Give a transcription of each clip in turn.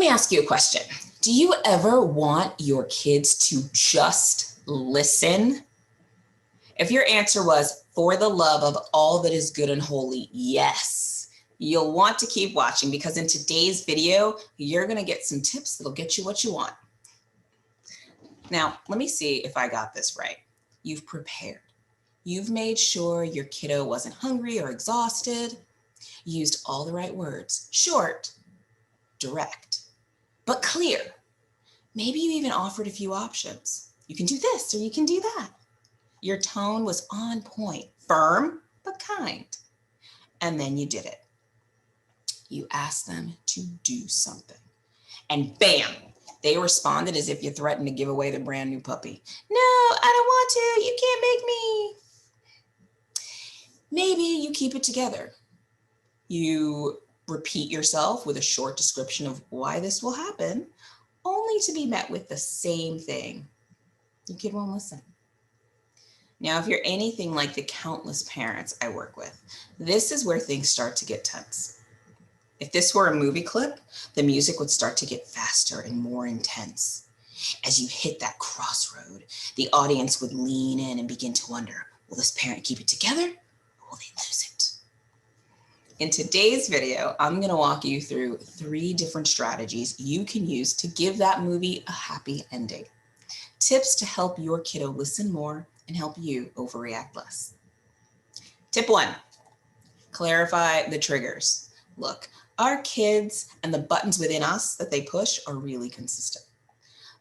me ask you a question. Do you ever want your kids to just listen? If your answer was, for the love of all that is good and holy, yes, you'll want to keep watching, because in today's video, you're going to get some tips that'll get you what you want. Now, let me see if I got this right. You've prepared. You've made sure your kiddo wasn't hungry or exhausted. You used all the right words. Short, direct, but clear. Maybe you even offered a few options. You can do this or you can do that. Your tone was on point, firm, but kind. And then you did it. You asked them to do something. And bam, they responded as if you threatened to give away their brand new puppy. No, I don't want to. You can't make me. Maybe you keep it together. You repeat yourself with a short description of why this will happen, only to be met with the same thing. Your kid won't listen. Now, if you're anything like the countless parents I work with, this is where things start to get tense. If this were a movie clip, the music would start to get faster and more intense. As you hit that crossroad, the audience would lean in and begin to wonder, will this parent keep it together or will they lose it? In today's video, I'm going to walk you through 3 different strategies you can use to give that movie a happy ending. Tips to help your kiddo listen more and help you overreact less. Tip 1, clarify the triggers. Look, our kids and the buttons within us that they push are really consistent.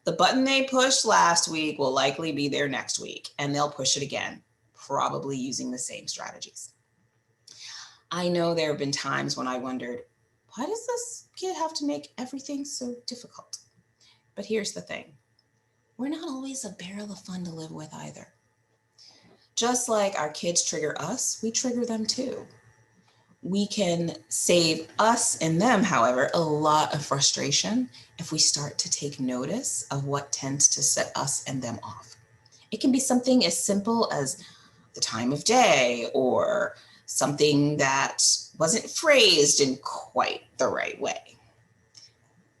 The button they pushed last week will likely be there next week, and they'll push it again, probably using the same strategies. I know there have been times when I wondered, why does this kid have to make everything so difficult? But here's the thing. We're not always a barrel of fun to live with either. Just like our kids trigger us, we trigger them too. We can save us and them, however, a lot of frustration if we start to take notice of what tends to set us and them off. It can be something as simple as the time of day or something that wasn't phrased in quite the right way.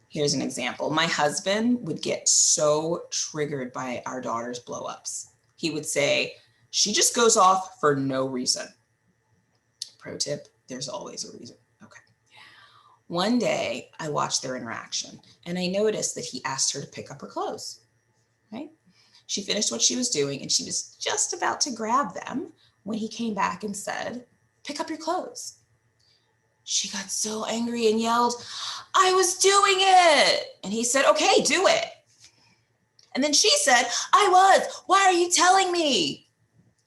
Here's an example. My husband would get so triggered by our daughter's blow-ups. He would say, she just goes off for no reason. Pro tip, there's always a reason. Okay. One day I watched their interaction and I noticed that he asked her to pick up her clothes, right? She finished what she was doing and she was just about to grab them when he came back and said, pick up your clothes. She got so angry and yelled, I was doing it. And he said, okay, do it. And then she said, I was. Why are you telling me?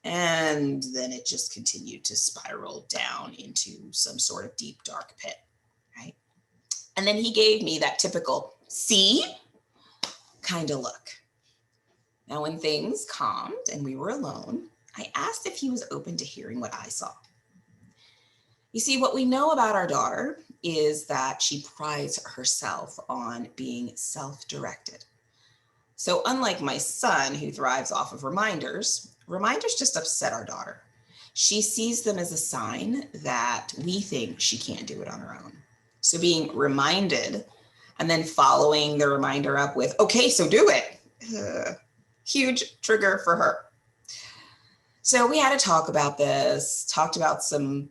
And then it just continued to spiral down into some sort of deep, dark pit, right? And then he gave me that typical, see, kind of look. Now, when things calmed and we were alone, I asked if he was open to hearing what I saw. You see, what we know about our daughter is that she prides herself on being self-directed. So unlike my son, who thrives off of reminders just upset our daughter. She sees them as a sign that we think she can't do it on her own. So being reminded and then following the reminder up with, okay, so do it. Huge trigger for her. So we had to talk about this, talked about some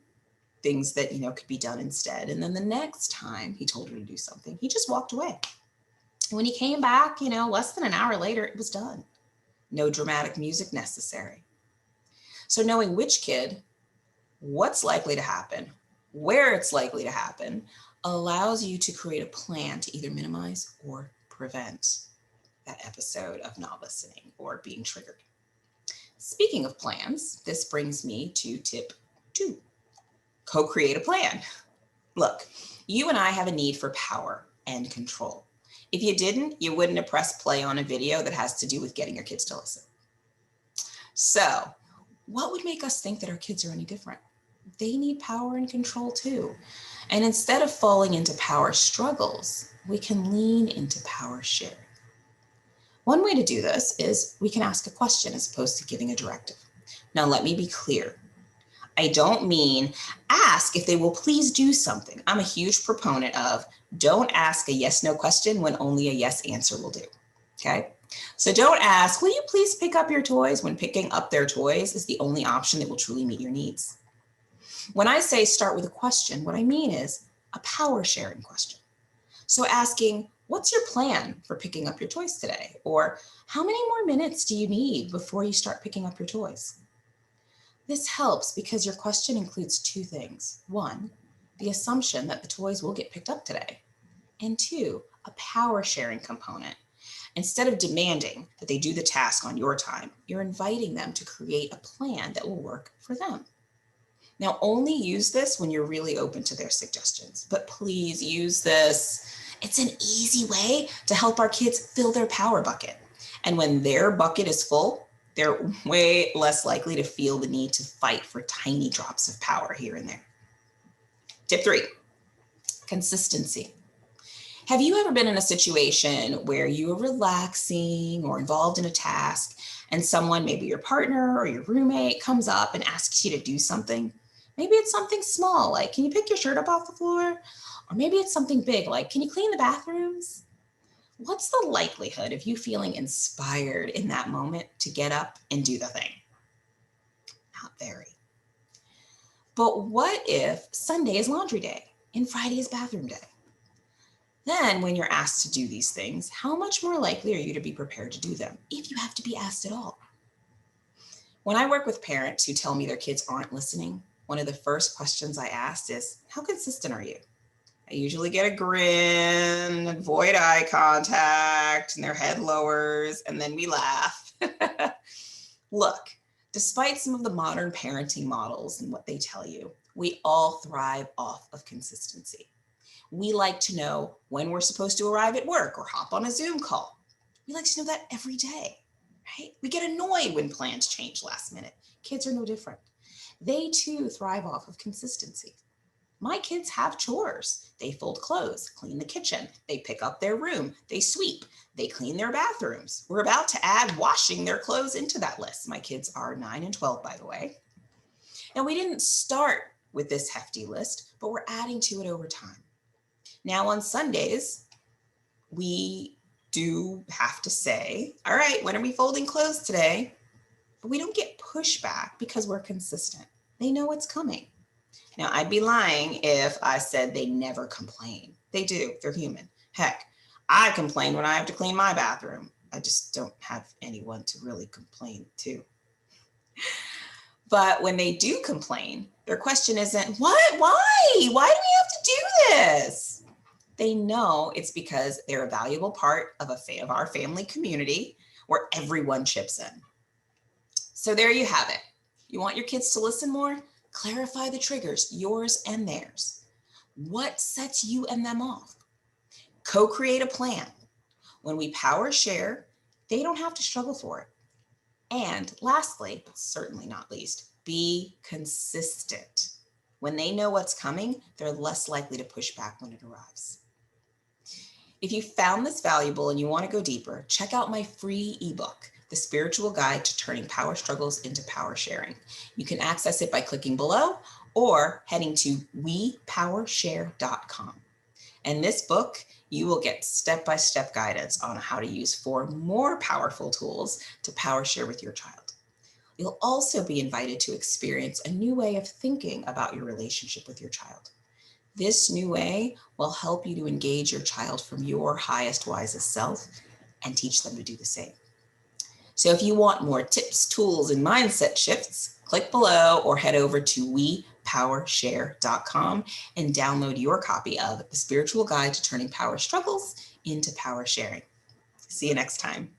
things that, could be done instead. And then the next time he told her to do something, he just walked away. When he came back, less than an hour later, it was done. No dramatic music necessary. So knowing which kid, what's likely to happen, where it's likely to happen, allows you to create a plan to either minimize or prevent that episode of not listening or being triggered. Speaking of plans, this brings me to tip 2, co-create a plan. Look, you and I have a need for power and control. If you didn't, you wouldn't have pressed play on a video that has to do with getting your kids to listen. So what would make us think that our kids are any different? They need power and control too. And instead of falling into power struggles, we can lean into power sharing. One way to do this is we can ask a question as opposed to giving a directive. Now, let me be clear. I don't mean ask if they will please do something. I'm a huge proponent of don't ask a yes/no question when only a yes answer will do. Okay? So don't ask, will you please pick up your toys, when picking up their toys is the only option that will truly meet your needs. When I say start with a question, what I mean is a power sharing question. So asking, what's your plan for picking up your toys today? Or how many more minutes do you need before you start picking up your toys? This helps because your question includes two things. One, the assumption that the toys will get picked up today. And two, a power sharing component. Instead of demanding that they do the task on your time, you're inviting them to create a plan that will work for them. Now, only use this when you're really open to their suggestions, but please use this. It's an easy way to help our kids fill their power bucket. And when their bucket is full, they're way less likely to feel the need to fight for tiny drops of power here and there. Tip 3, consistency. Have you ever been in a situation where you are relaxing or involved in a task and someone, maybe your partner or your roommate, comes up and asks you to do something? Maybe it's something small, like, can you pick your shirt up off the floor? Or maybe it's something big, like, can you clean the bathrooms? What's the likelihood of you feeling inspired in that moment to get up and do the thing? Not very. But what if Sunday is laundry day and Friday is bathroom day? Then when you're asked to do these things, how much more likely are you to be prepared to do them if you have to be asked at all? When I work with parents who tell me their kids aren't listening, one of the first questions I ask is, how consistent are you? I usually get a grin, avoid eye contact, and their head lowers, and then we laugh. Look, despite some of the modern parenting models and what they tell you, we all thrive off of consistency. We like to know when we're supposed to arrive at work or hop on a Zoom call. We like to know that every day, right? We get annoyed when plans change last minute. Kids are no different. They too thrive off of consistency. My kids have chores. They fold clothes, clean the kitchen, they pick up their room, they sweep, they clean their bathrooms. We're about to add washing their clothes into that list. My kids are 9 and 12, by the way. And we didn't start with this hefty list, but we're adding to it over time. Now on Sundays, we do have to say, all right, when are we folding clothes today? But we don't get pushback because we're consistent. They know it's coming. Now, I'd be lying if I said they never complain. They do. They're human. Heck, I complain when I have to clean my bathroom. I just don't have anyone to really complain to. But when they do complain, their question isn't, what? Why? Why do we have to do this? They know it's because they're a valuable part of our family community where everyone chips in. So there you have it. You want your kids to listen more? Clarify the triggers, yours and theirs. What sets you and them off? Co-create a plan. When we power share, they don't have to struggle for it. And lastly, but certainly not least, be consistent. When they know what's coming, they're less likely to push back when it arrives. If you found this valuable and you want to go deeper, check out my free ebook, The Spiritual Guide to Turning Power Struggles into Power Sharing. You can access it by clicking below or heading to wepowershare.com. In this book, you will get step-by-step guidance on how to use 4 more powerful tools to power share with your child. You'll also be invited to experience a new way of thinking about your relationship with your child. This new way will help you to engage your child from your highest, wisest self and teach them to do the same. So if you want more tips, tools, and mindset shifts, click below or head over to wepowershare.com and download your copy of The Spiritual Guide to Turning Power Struggles into Power Sharing. See you next time.